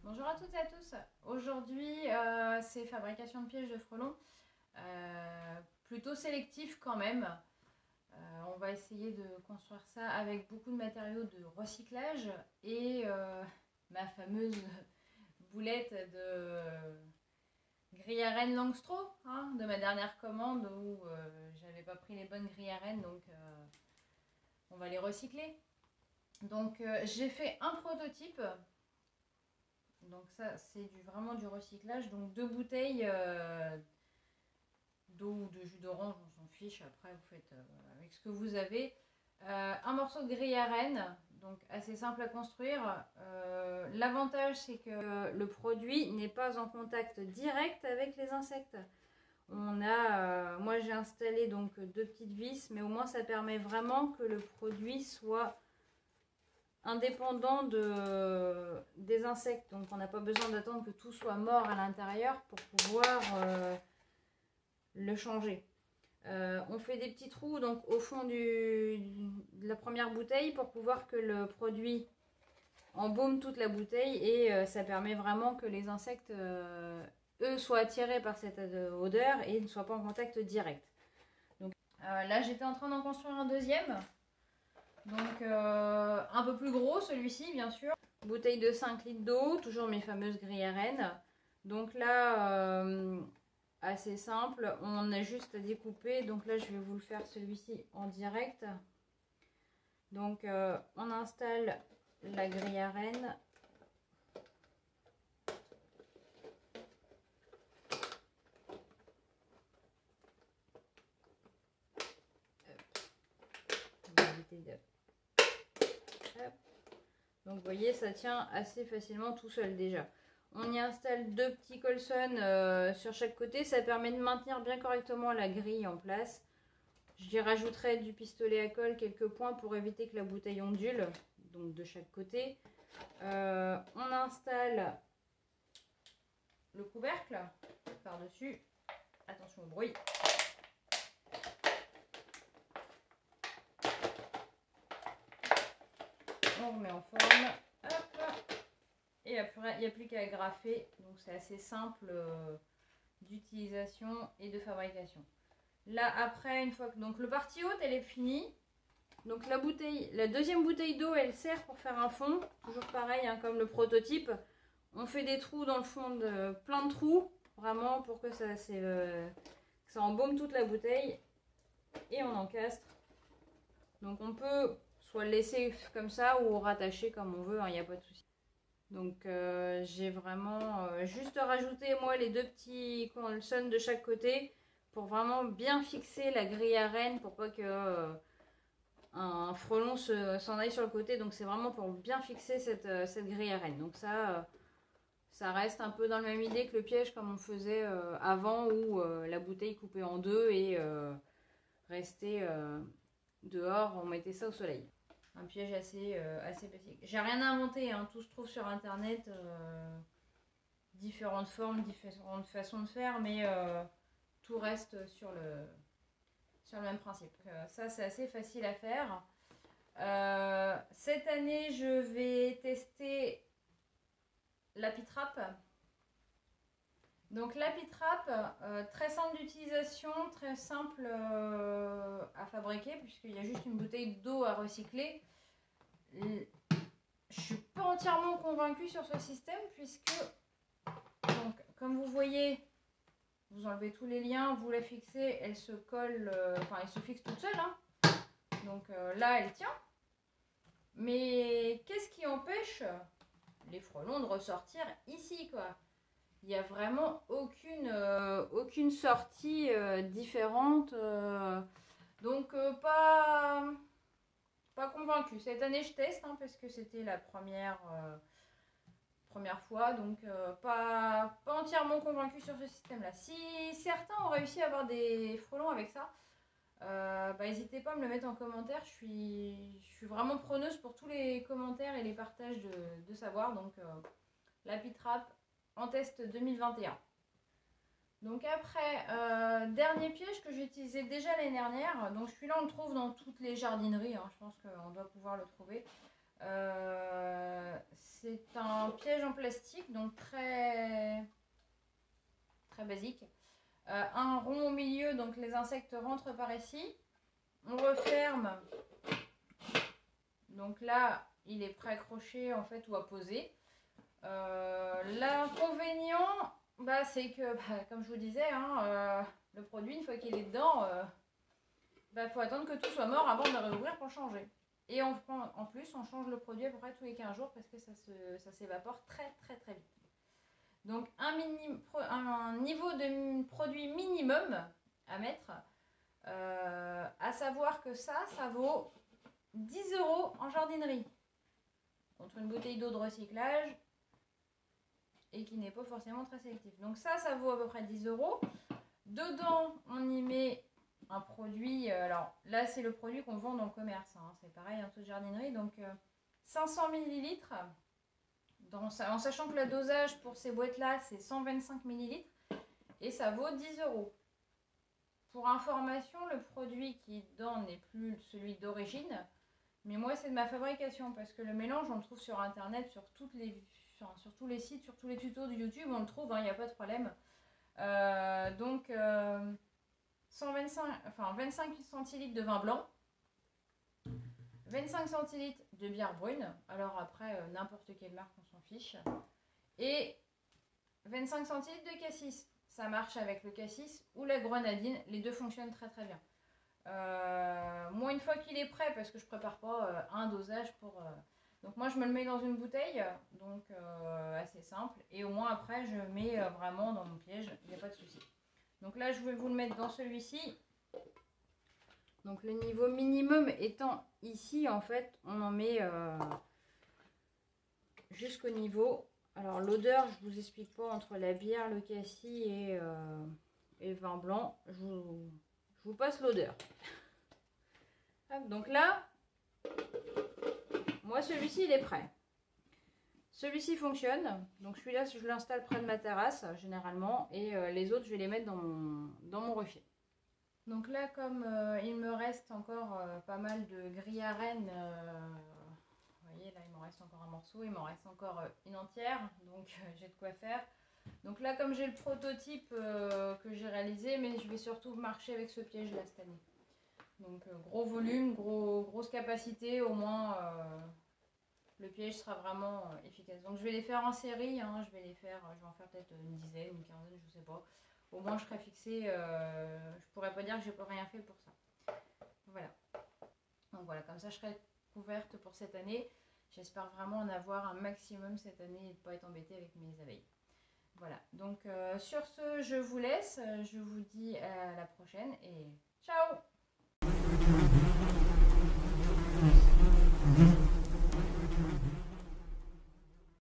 Bonjour à toutes et à tous. Aujourd'hui, c'est fabrication de pièges de frelons. Plutôt sélectif quand même. On va essayer de construire ça avec beaucoup de matériaux de recyclage et ma fameuse boulette de grille à rennes Langstro, hein, de ma dernière commande où j'avais pas pris les bonnes grilles à rennes, donc on va les recycler. Donc j'ai fait un prototype. Donc ça c'est vraiment du recyclage. Donc 2 bouteilles d'eau ou de jus d'orange, on s'en fiche, après vous faites avec ce que vous avez. Un morceau de grille à rennes, donc assez simple à construire. L'avantage c'est que le produit n'est pas en contact direct avec les insectes. Moi j'ai installé donc 2 petites vis, mais au moins ça permet vraiment que le produit soit indépendant des insectes. Donc on n'a pas besoin d'attendre que tout soit mort à l'intérieur pour pouvoir le changer. On fait des petits trous donc au fond de la première bouteille pour pouvoir que le produit embaume toute la bouteille et ça permet vraiment que les insectes eux soient attirés par cette odeur et ne soient pas en contact direct. Donc là j'étais en train d'en construire un deuxième, donc un peu plus gros celui-ci bien sûr. Bouteille de 5 litres d'eau, toujours mes fameuses grilles à rennes. Donc là assez simple, on a juste à découper. Donc là je vais vous le faire celui-ci en direct. Donc on installe la grille à rennes. Donc vous voyez, ça tient assez facilement tout seul déjà. On y installe 2 petits colsons sur chaque côté. Ça permet de maintenir bien correctement la grille en place. J'y rajouterai du pistolet à colle, quelques points pour éviter que la bouteille ondule, donc de chaque côté. On installe le couvercle par-dessus. Attention au bruit. On remet en forme. Hop. Et il n'y a plus qu'à agrafer. Donc c'est assez simple d'utilisation et de fabrication. Là après, une fois que donc le partie haute elle est finie. Donc la deuxième bouteille d'eau elle sert pour faire un fond. Toujours pareil hein, comme le prototype. On fait des trous dans le fond, plein de trous. Vraiment pour que ça embaume toute la bouteille. Et on encastre. Donc on peut soit le laisser comme ça ou rattacher comme on veut, il n'y a pas de souci. Donc j'ai vraiment juste rajouté moi les 2 petits colsons de chaque côté pour vraiment bien fixer la grille à rennes pour pas que un frelon s'en aille sur le côté. Donc c'est vraiment pour bien fixer cette grille à rennes. Donc ça reste un peu dans la même idée que le piège comme on faisait avant où la bouteille coupée en 2 et restait dehors, on mettait ça au soleil. Un piège assez basique. J'ai rien inventé, hein, tout se trouve sur internet, différentes formes, différentes façons de faire, mais tout reste sur le même principe. Ça c'est assez facile à faire. Cette année je vais tester l'Apitrap. Donc l'Apitrap, très simple d'utilisation, très simple à fabriquer puisqu'il y a juste une bouteille d'eau à recycler. Je suis pas entièrement convaincue sur ce système puisque, donc, comme vous voyez, vous enlevez tous les liens, vous la fixez, elle se colle, enfin elle se fixe toute seule. Hein. Donc là elle tient. Mais qu'est-ce qui empêche les frelons de ressortir ici quoi? Il n'y a vraiment aucune sortie différente. Donc pas convaincue. Cette année je teste hein, parce que c'était la première fois. Donc pas entièrement convaincue sur ce système là. Si certains ont réussi à avoir des frelons avec ça, n'hésitez pas à me le mettre en commentaire. Je suis vraiment preneuse pour tous les commentaires et les partages de savoir. Donc l'Apitrap en test 2021. Donc après, dernier piège que j'ai utilisé déjà l'année dernière. Donc celui-là, on le trouve dans toutes les jardineries. Hein, je pense qu'on doit pouvoir le trouver. C'est un piège en plastique, donc très, très basique. Un rond au milieu, donc les insectes rentrent par ici. On referme. Donc là, il est pré-accroché en fait ou à poser. L'inconvénient, bah, c'est que, bah, comme je vous disais, hein, le produit, une fois qu'il est dedans, bah, faut attendre que tout soit mort avant de le réouvrir pour le changer. Et en plus, on change le produit à peu près tous les 15 jours parce que ça s'évapore très très très vite. Donc un niveau de produit minimum à mettre, à savoir que ça vaut 10 € en jardinerie. Contre une bouteille d'eau de recyclage et qui n'est pas forcément très sélectif. Donc ça vaut à peu près 10 €. Dedans, on y met un produit, alors là c'est le produit qu'on vend dans le commerce, hein, c'est pareil en toute jardinerie, donc 500 ml, en sachant que le dosage pour ces boîtes là c'est 125 ml et ça vaut 10 €. Pour information, le produit qui est dedans n'est plus celui d'origine, mais moi c'est de ma fabrication parce que le mélange on le trouve sur internet, sur tous les sites, sur tous les tutos de YouTube, on le trouve, il n'y a pas de problème. Donc 25 centilitres de vin blanc, 25 centilitres de bière brune, alors après n'importe quelle marque on s'en fiche, et 25 centilitres de cassis. Ça marche avec le cassis ou la grenadine, les deux fonctionnent très très bien. Moi une fois qu'il est prêt, parce que je prépare pas un dosage pour... donc moi je me le mets dans une bouteille, donc assez simple, et au moins après je mets vraiment dans mon piège, il n'y a pas de souci. Donc là je vais vous le mettre dans celui-ci. Donc le niveau minimum étant ici, en fait, on en met jusqu'au niveau. Alors l'odeur, je vous explique pas, entre la bière, le cassis et le vin blanc, je vous passe l'odeur. Donc là, moi celui-ci il est prêt. Celui-ci fonctionne, donc celui-là je l'installe près de ma terrasse généralement, et les autres je vais les mettre dans mon refil. Donc là, comme il me reste encore pas mal de grille à rennes, vous voyez là il m'en reste encore un morceau, il m'en reste encore une entière, donc j'ai de quoi faire. Donc là comme j'ai le prototype que j'ai réalisé, mais je vais surtout marcher avec ce piège là cette année. Donc gros volume, grosse capacité, au moins le piège sera vraiment efficace. Donc je vais les faire en série, hein, je vais en faire peut-être une dizaine, une quinzaine, je sais pas. Au moins je serai fixée, je pourrais pas dire que j'ai pas rien fait pour ça. Voilà. Donc voilà, comme ça je serai couverte pour cette année. J'espère vraiment en avoir un maximum cette année et de ne pas être embêtée avec mes abeilles. Voilà, donc sur ce je vous laisse, je vous dis à la prochaine et ciao!